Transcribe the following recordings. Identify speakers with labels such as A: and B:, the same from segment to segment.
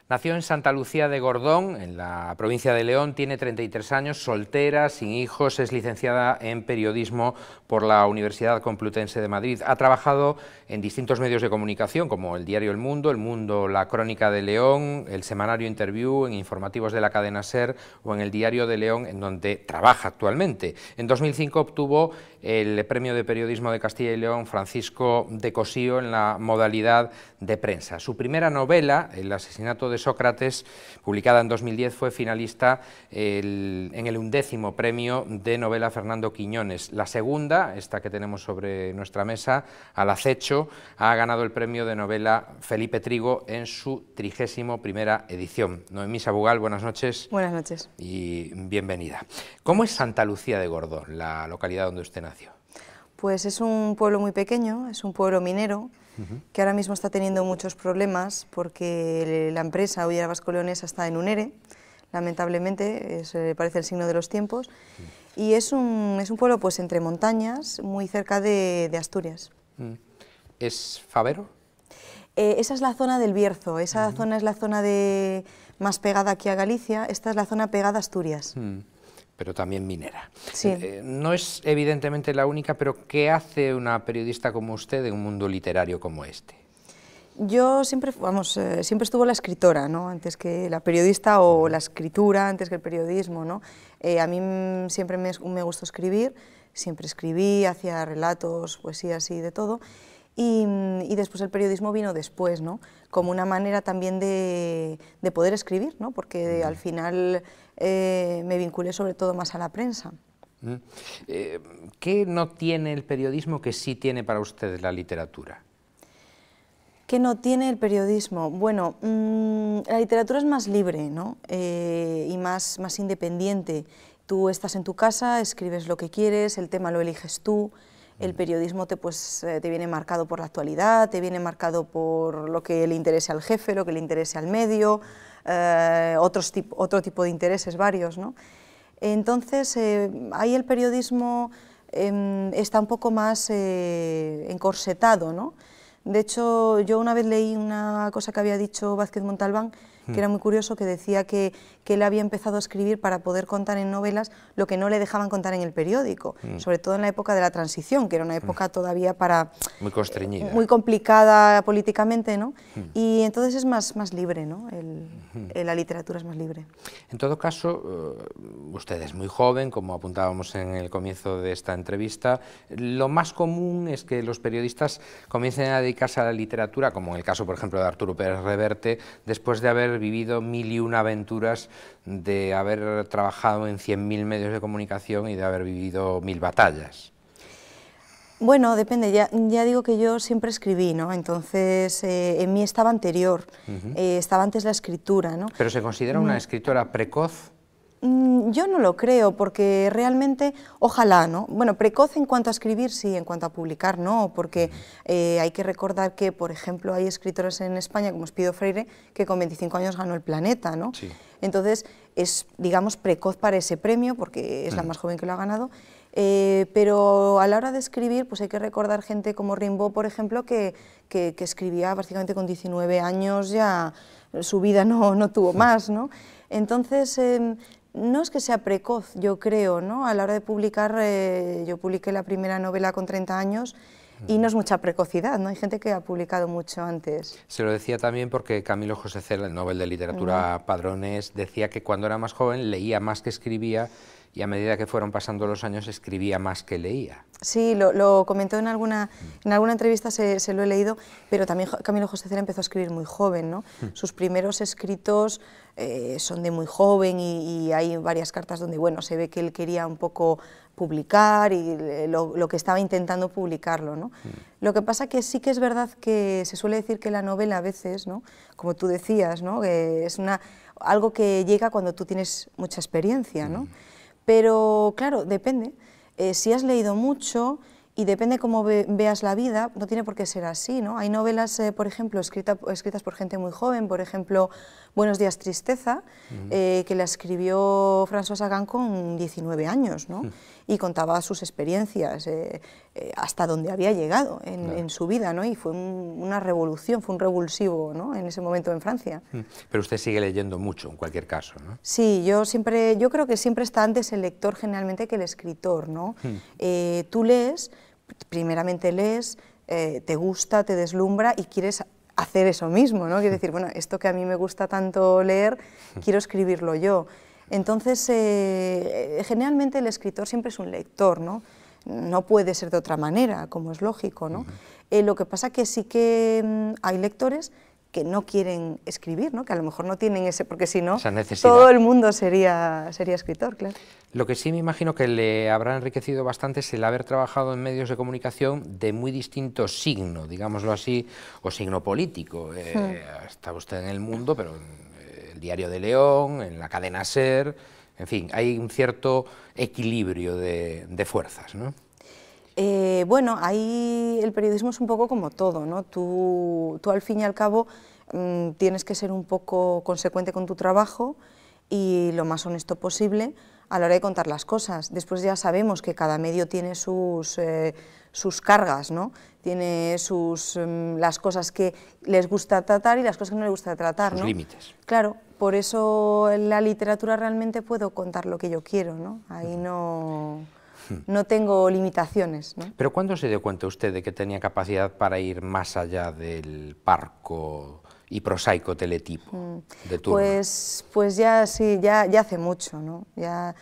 A: Nació en Santa Lucía de Gordón, en la provincia de León, tiene 33 años, soltera, sin hijos, es licenciada en periodismo por la Universidad Complutense de Madrid. Ha trabajado en distintos medios de comunicación como el diario El Mundo, La Crónica de León, el semanario Interview, en informativos de la cadena SER o en el Diario de León, en donde trabaja actualmente. En 2005 obtuvo el Premio de Periodismo de Castilla y León Francisco de Cossío en la modalidad de prensa. Su primera novela, El asesinato de Sócrates, publicada en 2010, fue finalista en el 11º Premio de Novela Fernando Quiñones. La segunda, esta que tenemos sobre nuestra mesa, Al acecho, ha ganado el premio de novela Felipe Trigo en su 31ª edición. Noemí Sabugal, buenas noches.
B: Buenas noches.
A: Y bienvenida. ¿Cómo es Santa Lucía de Gordón, la localidad donde usted nació?
B: Pues es un pueblo muy pequeño, es un pueblo minero, que ahora mismo está teniendo muchos problemas porque la empresa Hullera Vasco Leonesa está en un ERE, lamentablemente, parece el signo de los tiempos, y es un pueblo pues entre montañas, muy cerca de Asturias.
A: ¿Es fabero?
B: Esa es la zona del Bierzo, esa zona es la zona más pegada aquí a Galicia, esta es la zona pegada a Asturias.
A: Pero también minera.
B: Sí.
A: No es evidentemente la única, pero ¿qué hace una periodista como usted en un mundo literario como este?
B: Yo siempre, siempre estuvo la escritora, ¿no? Antes que la periodista, o la escritura antes que el periodismo, ¿no? A mí siempre me gustó escribir, siempre escribí, hacía relatos, poesías y de todo. Y después el periodismo vino después, ¿no? Como una manera también de poder escribir, ¿no? Porque al final me vinculé sobre todo más a la prensa.
A: ¿Qué no tiene el periodismo que sí tiene para usted la literatura?
B: ¿Qué no tiene el periodismo? Bueno, la literatura es más libre, ¿no? Y más independiente. Tú estás en tu casa, escribes lo que quieres, el tema lo eliges tú. El periodismo te viene marcado por la actualidad, te viene marcado por lo que le interese al jefe, lo que le interese al medio, otro tipo de intereses varios, ¿no? Entonces, ahí el periodismo está un poco más encorsetado, ¿no? De hecho, yo una vez leí una cosa que había dicho Vázquez Montalbán, que era muy curioso, que decía que él había empezado a escribir para poder contar en novelas lo que no le dejaban contar en el periódico, sobre todo en la época de la transición, que era una época todavía muy
A: constreñida,
B: muy complicada políticamente, ¿no? Y entonces es más libre, ¿no? La literatura es más libre.
A: En todo caso, usted es muy joven, como apuntábamos en el comienzo de esta entrevista. Lo más común es que los periodistas comiencen a dedicarse a la literatura, como en el caso, por ejemplo, de Arturo Pérez Reverte, después de haber vivido 1001 aventuras, de haber trabajado en 100.000 medios de comunicación y de haber vivido 1000 batallas.
B: Bueno, depende, ya digo que yo siempre escribí, ¿no? Entonces en mí estaba anterior, estaba antes la escritura, ¿no?
A: ¿Pero se considera una escritora precoz?
B: Yo no lo creo, porque realmente, ojalá, ¿no? Bueno, precoz en cuanto a escribir, sí, en cuanto a publicar, no, porque hay que recordar que, por ejemplo, hay escritores en España, como Espido Freire, que con 25 años ganó el Planeta, ¿no?
A: Sí.
B: Entonces, es, digamos, precoz para ese premio, porque es la más joven que lo ha ganado, pero a la hora de escribir, pues hay que recordar gente como Rimbaud, por ejemplo, que escribía prácticamente con 19 años, ya su vida no tuvo más, ¿no? Entonces, no es que sea precoz, yo creo, ¿no? A la hora de publicar, yo publiqué la primera novela con 30 años y no es mucha precocidad, ¿no? Hay gente que ha publicado mucho antes.
A: Se lo decía también porque Camilo José Cela, el Nobel de Literatura Padrones, decía que cuando era más joven leía más que escribía, y a medida que fueron pasando los años escribía más que leía.
B: Sí, lo comentó en alguna entrevista, se lo he leído, pero también Camilo José Cela empezó a escribir muy joven, ¿no? Sus primeros escritos son de muy joven y hay varias cartas donde, bueno, se ve que él quería un poco publicar y lo que estaba intentando publicarlo, ¿no? Lo que pasa que sí que es verdad que se suele decir que la novela a veces, ¿no? Como tú decías, ¿no? Que es algo que llega cuando tú tienes mucha experiencia, ¿no? Pero claro, depende, si has leído mucho y depende cómo veas la vida, no tiene por qué ser así, ¿no? Hay novelas, por ejemplo, escritas por gente muy joven, por ejemplo, Buenos días, tristeza, que la escribió François Sagan con 19 años, ¿no? y contaba sus experiencias, hasta donde había llegado en su vida, ¿no? Y fue una revolución, fue un revulsivo, ¿no? En ese momento en Francia.
A: Pero usted sigue leyendo mucho, en cualquier caso, ¿no?
B: Sí, yo creo que siempre está antes el lector generalmente que el escritor, ¿no? Tú lees, primeramente lees, te gusta, te deslumbra y quieres hacer eso mismo, ¿no? Quiero decir, bueno, esto que a mí me gusta tanto leer, quiero escribirlo yo. Entonces, generalmente el escritor siempre es un lector, ¿no? No puede ser de otra manera, como es lógico, ¿no? Lo que pasa que sí que hay lectores que no quieren escribir, ¿no? Que a lo mejor no tienen ese, porque si no, todo el mundo sería escritor, claro.
A: Lo que sí me imagino que le habrá enriquecido bastante es el haber trabajado en medios de comunicación de muy distinto signo, digámoslo así, o signo político. Está usted en El Mundo, pero en el Diario de León, en la cadena SER, en fin, hay un cierto equilibrio de fuerzas, ¿no?
B: Bueno, ahí el periodismo es un poco como todo, ¿no? Tú al fin y al cabo tienes que ser un poco consecuente con tu trabajo y lo más honesto posible a la hora de contar las cosas. Después ya sabemos que cada medio tiene sus cargas, ¿no? Tiene las cosas que les gusta tratar y las cosas que no les gusta tratar,
A: sus
B: ¿no?
A: límites.
B: Claro, por eso en la literatura realmente puedo contar lo que yo quiero, ¿no? Ahí no tengo limitaciones, ¿no?
A: Pero ¿cuándo se dio cuenta usted de que tenía capacidad para ir más allá del parco y prosaico teletipo de turno?
B: Pues ya sí, ya hace mucho, ¿no? Ya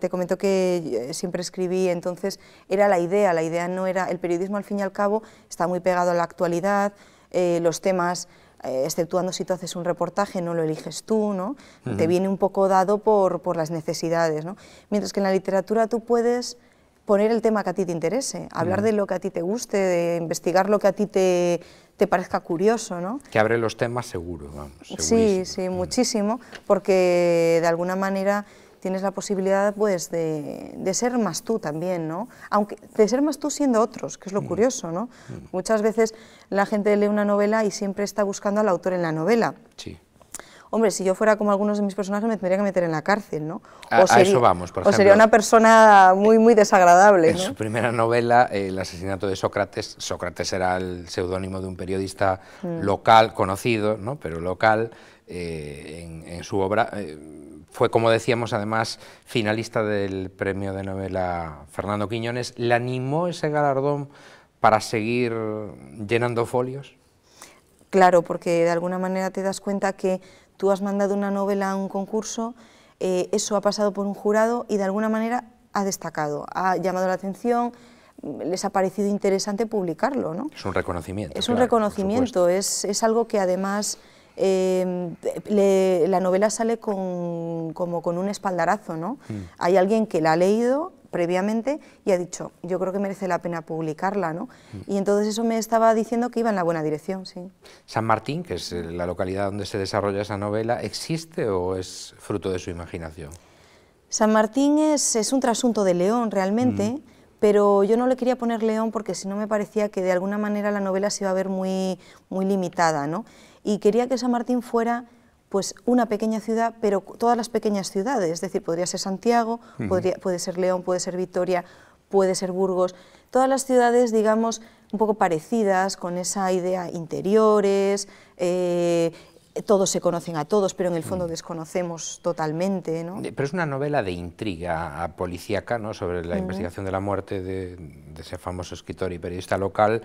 B: te comento que siempre escribí, entonces era la idea no era... El periodismo al fin y al cabo está muy pegado a la actualidad, los temas, exceptuando si tú haces un reportaje, no lo eliges tú, ¿no? Te viene un poco dado por las necesidades, ¿no? Mientras que en la literatura tú puedes poner el tema que a ti te interese, hablar de lo que a ti te guste, de investigar lo que a ti te parezca curioso, ¿no?
A: Que abre los temas seguro, vamos,
B: segurísimo. Sí, muchísimo, porque de alguna manera tienes la posibilidad, pues, de ser más tú también, ¿no? Aunque de ser más tú siendo otros, que es lo curioso, ¿no? Muchas veces la gente lee una novela y siempre está buscando al autor en la novela.
A: Sí.
B: Hombre, si yo fuera como algunos de mis personajes me tendría que meter en la cárcel, ¿no?
A: A eso vamos, por ejemplo.
B: O sería una persona muy, muy desagradable,
A: En
B: ¿no?
A: su primera novela, El asesinato de Sócrates, Sócrates era el seudónimo de un periodista local, conocido, ¿no? Pero local, en su obra, fue, como decíamos, además, finalista del premio de novela Fernando Quiñones. ¿Le animó ese galardón para seguir llenando folios?
B: Claro, porque de alguna manera te das cuenta que tú has mandado una novela a un concurso, eso ha pasado por un jurado y de alguna manera ha destacado, ha llamado la atención, les ha parecido interesante publicarlo, ¿no?
A: Es un reconocimiento.
B: Es un reconocimiento, es algo que además la novela sale como con un espaldarazo, ¿no? Hay alguien que la ha leído previamente y ha dicho, yo creo que merece la pena publicarla, ¿no? Y entonces eso me estaba diciendo que iba en la buena dirección, sí.
A: San Martín, que es la localidad donde se desarrolla esa novela, ¿existe o es fruto de su imaginación?
B: San Martín es un trasunto de León realmente, pero yo no le quería poner León porque si no me parecía que de alguna manera la novela se iba a ver muy limitada, ¿no? Y quería que San Martín fuera pues una pequeña ciudad, pero todas las pequeñas ciudades, es decir, podría ser Santiago, puede ser León, puede ser Vitoria, puede ser Burgos, todas las ciudades, digamos, un poco parecidas, con esa idea interiores, todos se conocen a todos, pero en el fondo desconocemos totalmente, ¿no?
A: Pero es una novela de intriga policíaca, ¿no?, sobre la investigación de la muerte de ese famoso escritor y periodista local.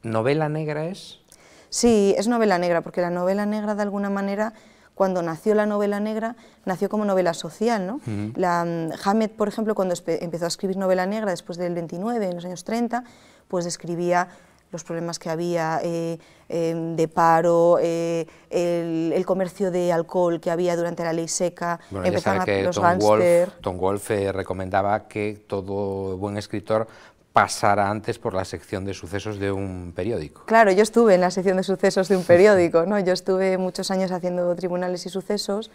A: ¿Novela negra es?
B: Sí, es novela negra, porque la novela negra de alguna manera, cuando nació la novela negra, nació como novela social, ¿no? Hamed, por ejemplo, cuando empezó a escribir novela negra después del 29, en los años 30, pues describía los problemas que había de paro, el comercio de alcohol que había durante la ley seca,
A: bueno, empezaron los gángsters. Tom Wolfe recomendaba que todo buen escritor pasara antes por la sección de sucesos de un periódico.
B: Claro, yo estuve en la sección de sucesos de un periódico, ¿no? Yo estuve muchos años haciendo tribunales y sucesos,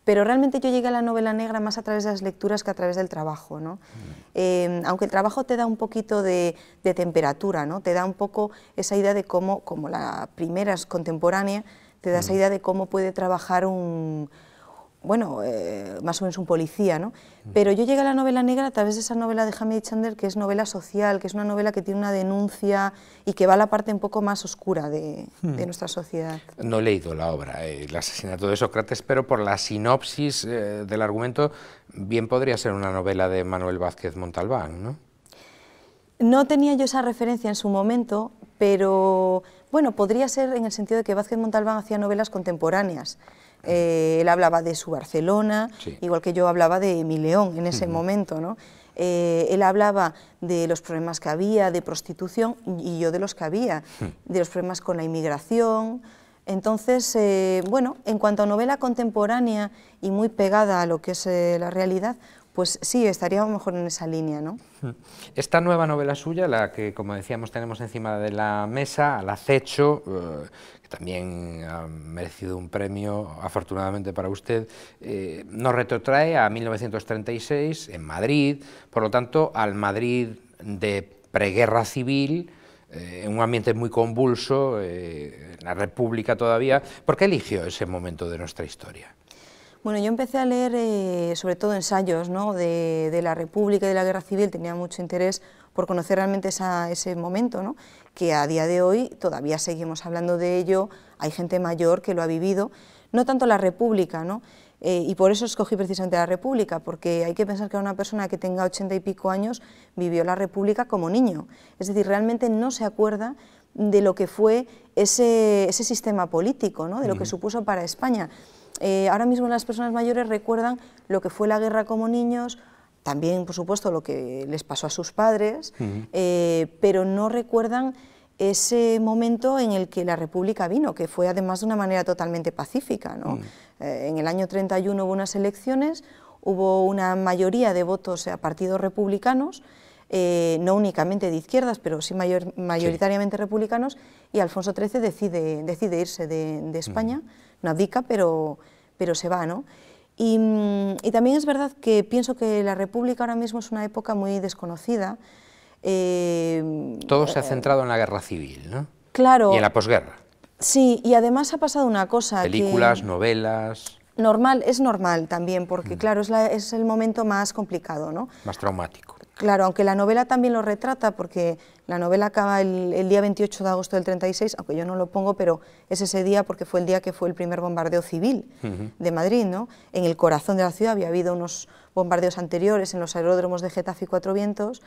B: pero realmente yo llegué a la novela negra más a través de las lecturas que a través del trabajo, ¿no? Aunque el trabajo te da un poquito de temperatura, ¿no? Te da un poco esa idea de cómo, como la primera es contemporánea, te da esa idea de cómo puede trabajar un bueno, más o menos un policía, ¿no? Pero yo llegué a la novela negra a través de esa novela de Hamid Chandler, que es novela social, que es una novela que tiene una denuncia y que va a la parte un poco más oscura de nuestra sociedad.
A: No he leído la obra, El asesinato de Sócrates, pero por la sinopsis del argumento, bien podría ser una novela de Manuel Vázquez Montalbán, ¿no?
B: No tenía yo esa referencia en su momento, pero bueno, podría ser en el sentido de que Vázquez Montalbán hacía novelas contemporáneas. Él hablaba de su Barcelona,
A: sí,
B: igual que yo hablaba de mi León en ese momento, ¿no? Él hablaba de los problemas que había, de prostitución, y yo de los que había, de los problemas con la inmigración. Entonces, bueno, en cuanto a novela contemporánea y muy pegada a lo que es la realidad, pues sí, estaría mejor en esa línea, ¿no?
A: Esta nueva novela suya, la que, como decíamos, tenemos encima de la mesa, Al acecho, que también ha merecido un premio, afortunadamente para usted, nos retrotrae a 1936, en Madrid, por lo tanto, al Madrid de preguerra civil, en un ambiente muy convulso, en la República todavía. ¿Por qué eligió ese momento de nuestra historia?
B: Bueno, yo empecé a leer sobre todo ensayos, ¿no?, de la República y de la Guerra Civil, tenía mucho interés por conocer realmente ese momento, ¿no?, que a día de hoy todavía seguimos hablando de ello, hay gente mayor que lo ha vivido, no tanto la República, ¿no?, y por eso escogí precisamente la República, porque hay que pensar que una persona que tenga 80 y pico años vivió la República como niño, es decir, realmente no se acuerda de lo que fue ese sistema político, ¿no?, de lo que supuso para España. Ahora mismo las personas mayores recuerdan lo que fue la guerra como niños, también, por supuesto, lo que les pasó a sus padres, pero no recuerdan ese momento en el que la República vino, que fue además de una manera totalmente pacífica, ¿no? En el año 31 hubo unas elecciones, hubo una mayoría de votos a partidos republicanos, no únicamente de izquierdas, pero sí mayoritariamente republicanos, y Alfonso XIII decide irse de España, no abdica, pero se va, ¿no? Y también es verdad que pienso que la República ahora mismo es una época muy desconocida.
A: Todo se ha centrado en la guerra civil, ¿no?
B: Claro.
A: Y en la posguerra.
B: Sí, y además ha pasado una cosa.
A: Películas, novelas.
B: Es normal también, porque claro, es el momento más complicado, ¿no?
A: Más traumático.
B: Claro, aunque la novela también lo retrata, porque la novela acaba el día 28 de agosto del 36, aunque yo no lo pongo, pero es ese día porque fue el día que fue el primer bombardeo civil de Madrid, ¿no? En el corazón de la ciudad había habido unos bombardeos anteriores en los aeródromos de Getafe y Cuatro Vientos,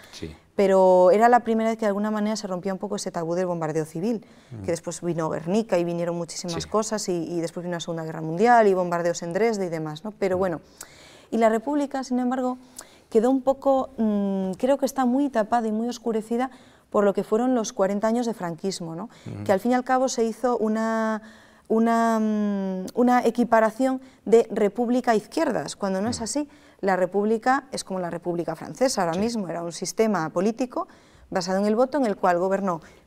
B: pero era la primera vez que de alguna manera se rompía un poco ese tabú del bombardeo civil, que después vino Guernica y vinieron muchísimas cosas, y después vino la Segunda Guerra Mundial y bombardeos en Dresde y demás, ¿no? Pero bueno, y la República, sin embargo, quedó un poco, creo que está muy tapada y muy oscurecida por lo que fueron los 40 años de franquismo, ¿no? Que al fin y al cabo se hizo una equiparación de república a izquierdas, cuando no es así. La república es como la República Francesa ahora mismo, era un sistema político basado en el voto, en el cual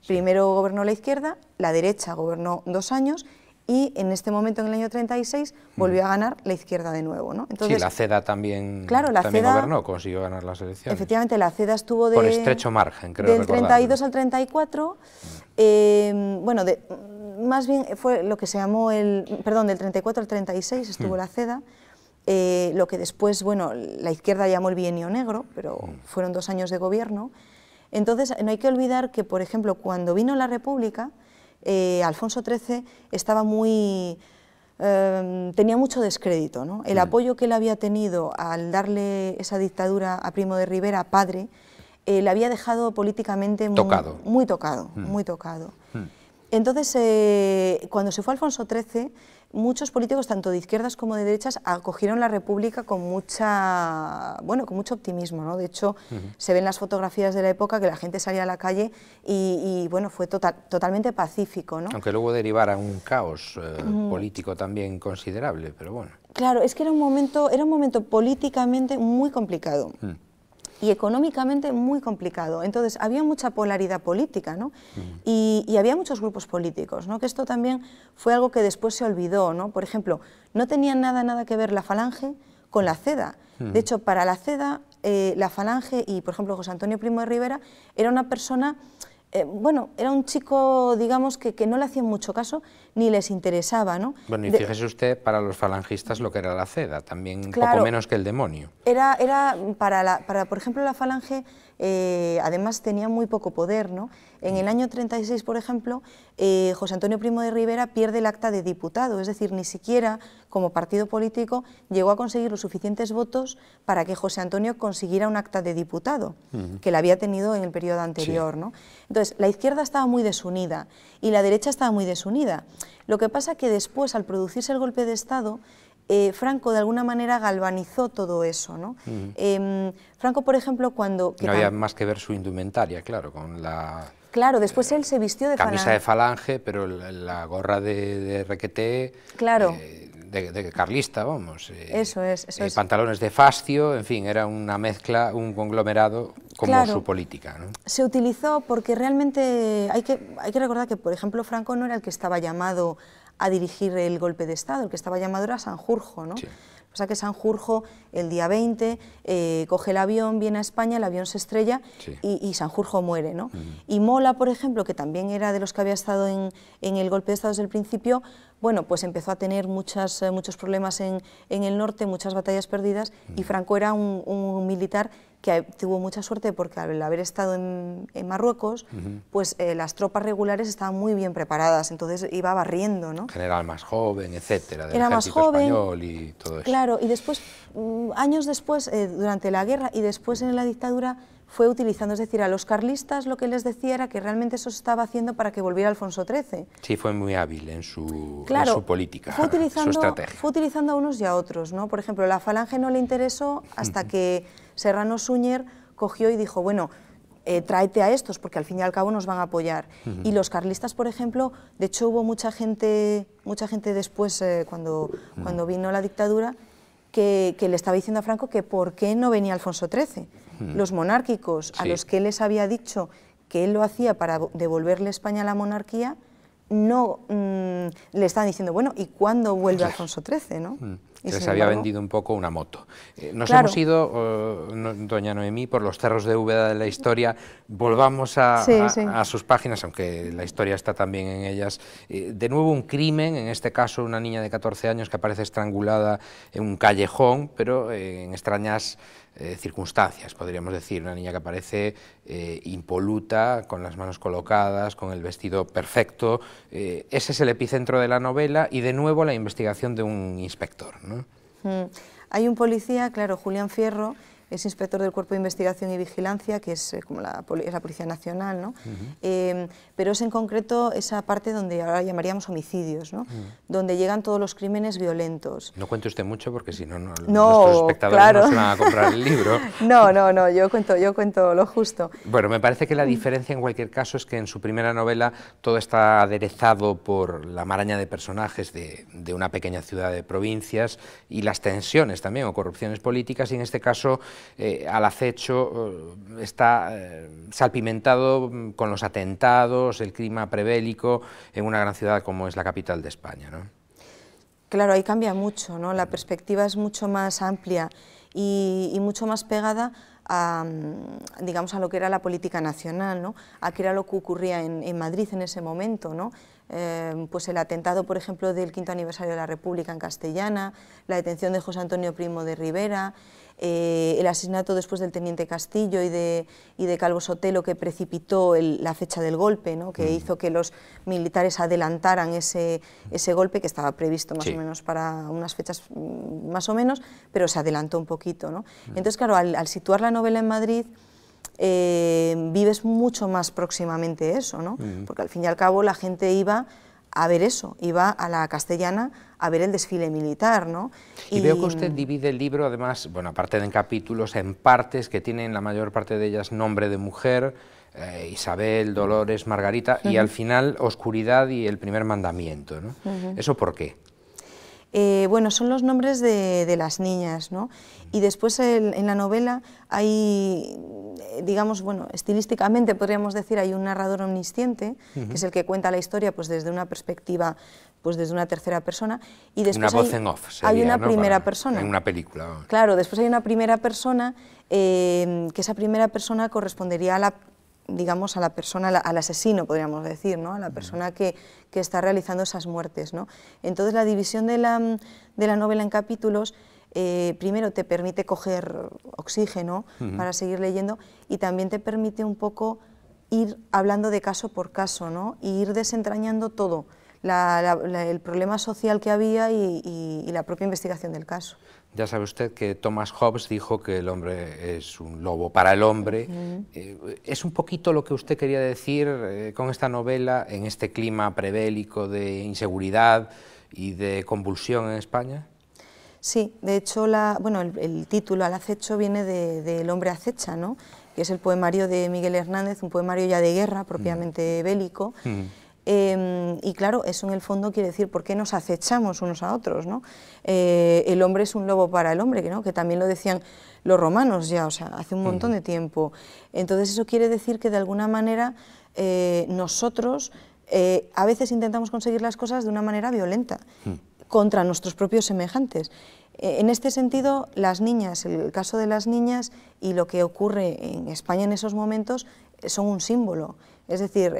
B: primero gobernó la izquierda, la derecha gobernó 2 años, y en este momento, en el año 36, volvió a ganar la izquierda de nuevo, ¿no?
A: Entonces, sí, la CEDA también,
B: claro,
A: también gobernó, consiguió ganar las elecciones.
B: Efectivamente, la CEDA estuvo
A: por estrecho margen, creo
B: del 32 al 34, bueno, más bien fue lo que se llamó del 34 al 36 estuvo la CEDA, lo que después, bueno, la izquierda llamó el bienio negro, pero fueron 2 años de gobierno. Entonces, no hay que olvidar que, por ejemplo, cuando vino la República, Alfonso XIII estaba tenía mucho descrédito, ¿no? El apoyo que él había tenido al darle esa dictadura a Primo de Rivera, padre, le había dejado políticamente muy tocado. Entonces, cuando se fue Alfonso XIII, muchos políticos, tanto de izquierdas como de derechas, acogieron la República con mucho optimismo, ¿no? De hecho, se ven las fotografías de la época que la gente salía a la calle y bueno, fue totalmente pacífico, ¿no?
A: Aunque luego derivara un caos político también considerable, pero bueno.
B: Claro, es que era un momento políticamente muy complicado. Y económicamente muy complicado. Entonces, había mucha polaridad política, ¿no? Y había muchos grupos políticos, ¿no? Que esto también fue algo que después se olvidó, ¿no? Por ejemplo, no tenía nada que ver la Falange con la CEDA. De hecho, para la CEDA, la Falange y, por ejemplo, José Antonio Primo de Rivera era una persona Bueno, era un chico, digamos, que no le hacían mucho caso ni les interesaba, ¿no?
A: Bueno, y fíjese usted, para los falangistas, lo que era la ceda, también
B: claro,
A: poco menos que el demonio.
B: Era para, por ejemplo, la Falange, además tenía muy poco poder, ¿no? En el año 36, por ejemplo, José Antonio Primo de Rivera pierde el acta de diputado, es decir, ni siquiera como partido político llegó a conseguir los suficientes votos para que José Antonio consiguiera un acta de diputado, que la había tenido en el periodo anterior,
A: sí,
B: ¿no? Entonces, la izquierda estaba muy desunida y la derecha estaba muy desunida. Lo que pasa que después, al producirse el golpe de Estado, Franco de alguna manera galvanizó todo eso, ¿no? Franco, por ejemplo, cuando...
A: No había más que ver su indumentaria, claro, con la...
B: Claro, después él se vistió de
A: camisa de Falange, pero la gorra de requeté,
B: claro,
A: de carlista, vamos.
B: Eso es.
A: Pantalones de fascio, en fin, era una mezcla, un conglomerado como
B: claro,
A: su política, ¿no?
B: Se utilizó porque realmente hay que recordar que, por ejemplo, Franco no era el que estaba llamado a dirigir el golpe de Estado, el que estaba llamado era Sanjurjo, ¿no?
A: Sí.
B: O sea que Sanjurjo el día 20 coge el avión, viene a España, el avión se estrella, sí, y Sanjurjo muere, ¿no? Y Mola, por ejemplo, que también era de los que había estado en el golpe de Estado desde el principio, bueno, pues empezó a tener muchos problemas en el norte, muchas batallas perdidas, y Franco era un militar que tuvo mucha suerte porque al haber estado en Marruecos, pues las tropas regulares estaban muy bien preparadas, entonces iba barriendo, ¿no?
A: General más joven, etcétera, del
B: era
A: ejército
B: más joven,
A: español y todo eso.
B: Claro, y después, años después, durante la guerra y después en la dictadura, fue utilizando, es decir, a los carlistas lo que les decía era que realmente eso se estaba haciendo para que volviera Alfonso XIII.
A: Sí, fue muy hábil en su,
B: claro,
A: en su política,
B: su estrategia. Fue utilizando a unos y a otros, ¿no? Por ejemplo, la Falange no le interesó hasta que Serrano Suñer cogió y dijo, bueno, tráete a estos, porque al fin y al cabo nos van a apoyar. Y los carlistas, por ejemplo, de hecho hubo mucha gente después, cuando vino la dictadura, que le estaba diciendo a Franco que por qué no venía Alfonso XIII. Los monárquicos, a los que él les había dicho que él lo hacía para devolverle España a la monarquía, no le estaban diciendo, bueno, ¿y cuándo vuelve Alfonso XIII? ¿no?
A: Y se les había vendido un poco una moto. Nos hemos ido, doña Noemí, por los cerros de Úbeda de la historia. Volvamos a sus páginas, aunque la historia está también en ellas. De nuevo un crimen, en este caso una niña de 14 años que aparece estrangulada en un callejón, pero en extrañas circunstancias, podríamos decir. Una niña que aparece impoluta, con las manos colocadas, con el vestido perfecto. Ese es el epicentro de la novela y de nuevo la investigación de un inspector, ¿no?
B: Hay un policía, claro, Julián Fierro, es inspector del Cuerpo de Investigación y Vigilancia, que es como la Policía Nacional, ¿no? Pero es en concreto esa parte donde ahora llamaríamos homicidios, ¿no? Donde llegan todos los crímenes violentos.
A: No cuente usted mucho porque si no, nuestros espectadores no se van a comprar el libro.
B: No, yo cuento lo justo.
A: Bueno, me parece que la diferencia en cualquier caso es que en su primera novela todo está aderezado por la maraña de personajes de una pequeña ciudad de provincias y las tensiones también o corrupciones políticas, y en este caso al acecho está salpimentado con los atentados, el clima prebélico en una gran ciudad como es la capital de España, ¿no?
B: Claro, ahí cambia mucho, ¿no? La perspectiva es mucho más amplia y mucho más pegada a, digamos, a lo que era la política nacional, ¿no? A qué era lo que ocurría en Madrid en ese momento, ¿no? Pues el atentado, por ejemplo, del 5º aniversario de la República en Castellana, la detención de José Antonio Primo de Rivera, el asesinato después del teniente Castillo y de Calvo Sotelo, que precipitó la fecha del golpe, ¿no? Que hizo que los militares adelantaran ese golpe, que estaba previsto más o menos para unas fechas más o menos, pero se adelantó un poquito, ¿no? Entonces, claro, al situar la novela en Madrid, vives mucho más próximamente eso, ¿no? Porque al fin y al cabo la gente iba a ver eso, iba a la Castellana a ver el desfile militar, ¿no?
A: Y veo que usted divide el libro, además, bueno, aparte de en capítulos, en partes que tienen la mayor parte de ellas nombre de mujer, Isabel, Dolores, Margarita, y al final Oscuridad y el primer mandamiento, ¿no? ¿Eso por qué?
B: Bueno, son los nombres de las niñas, ¿no? Y después en la novela hay, digamos, bueno, estilísticamente podríamos decir, hay un narrador omnisciente, que es el que cuenta la historia pues desde una perspectiva, pues desde una tercera persona, y después
A: una voz en off sería,
B: hay una
A: ¿no?
B: primera persona.
A: En una película.
B: Claro, después hay una primera persona, que esa primera persona correspondería a digamos, a la persona, al asesino, podríamos decir, ¿no? A la persona que está realizando esas muertes, ¿no? Entonces, la división de la novela en capítulos, primero te permite coger oxígeno para seguir leyendo, y también te permite un poco ir hablando de caso por caso, ¿no? Y ir desentrañando todo, el problema social que había y la propia investigación del caso.
A: Ya sabe usted que Thomas Hobbes dijo que el hombre es un lobo para el hombre. ¿Es un poquito lo que usted quería decir con esta novela, en este clima prebélico de inseguridad y de convulsión en España?
B: Sí, de hecho, el título Al acecho viene de El hombre acecha, ¿no? Que es el poemario de Miguel Hernández, un poemario ya de guerra, propiamente bélico. Y claro, eso en el fondo quiere decir por qué nos acechamos unos a otros, ¿no? El hombre es un lobo para el hombre, ¿no? Que también lo decían los romanos ya, o sea, hace un montón de tiempo. Entonces eso quiere decir que de alguna manera nosotros a veces intentamos conseguir las cosas de una manera violenta, contra nuestros propios semejantes. En este sentido, las niñas, el caso de las niñas y lo que ocurre en España en esos momentos son un símbolo. Es decir,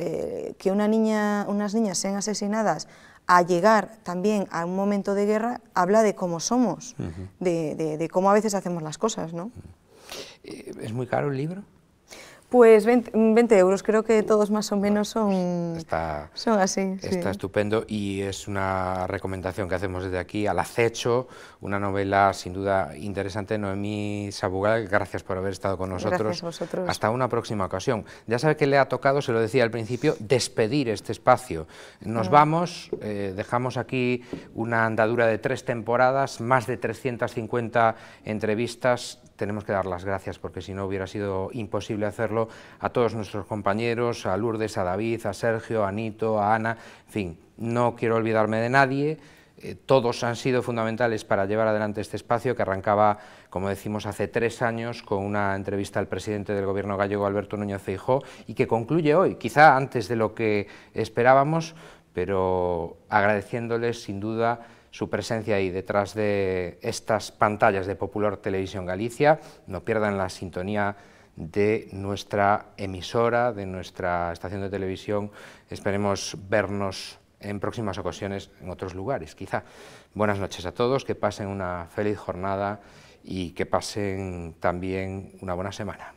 B: que unas niñas sean asesinadas a llegar también a un momento de guerra, habla de cómo somos, de cómo a veces hacemos las cosas, ¿no?
A: ¿Es muy caro el libro?
B: Pues 20 euros, creo que todos más o menos son así.
A: Está estupendo, y es una recomendación que hacemos desde aquí, Al acecho, una novela sin duda interesante. Noemí Sabugal, gracias por haber estado con nosotros.
B: Gracias a vosotros.
A: Hasta una próxima ocasión. Ya sabe que le ha tocado, se lo decía al principio, despedir este espacio. Nos vamos, dejamos aquí una andadura de 3 temporadas, más de 350 entrevistas. Tenemos que dar las gracias, porque si no hubiera sido imposible hacerlo, a todos nuestros compañeros, a Lourdes, a David, a Sergio, a Anito, a Ana, en fin, no quiero olvidarme de nadie. Todos han sido fundamentales para llevar adelante este espacio, que arrancaba, como decimos, hace 3 años con una entrevista al presidente del Gobierno gallego, Alberto Núñez Feijóo, y que concluye hoy, quizá antes de lo que esperábamos, pero agradeciéndoles sin duda su presencia ahí detrás de estas pantallas de Popular Televisión Galicia. No pierdan la sintonía de nuestra emisora, de nuestra estación de televisión. Esperemos vernos en próximas ocasiones en otros lugares, quizá. Buenas noches a todos, que pasen una feliz jornada y que pasen también una buena semana.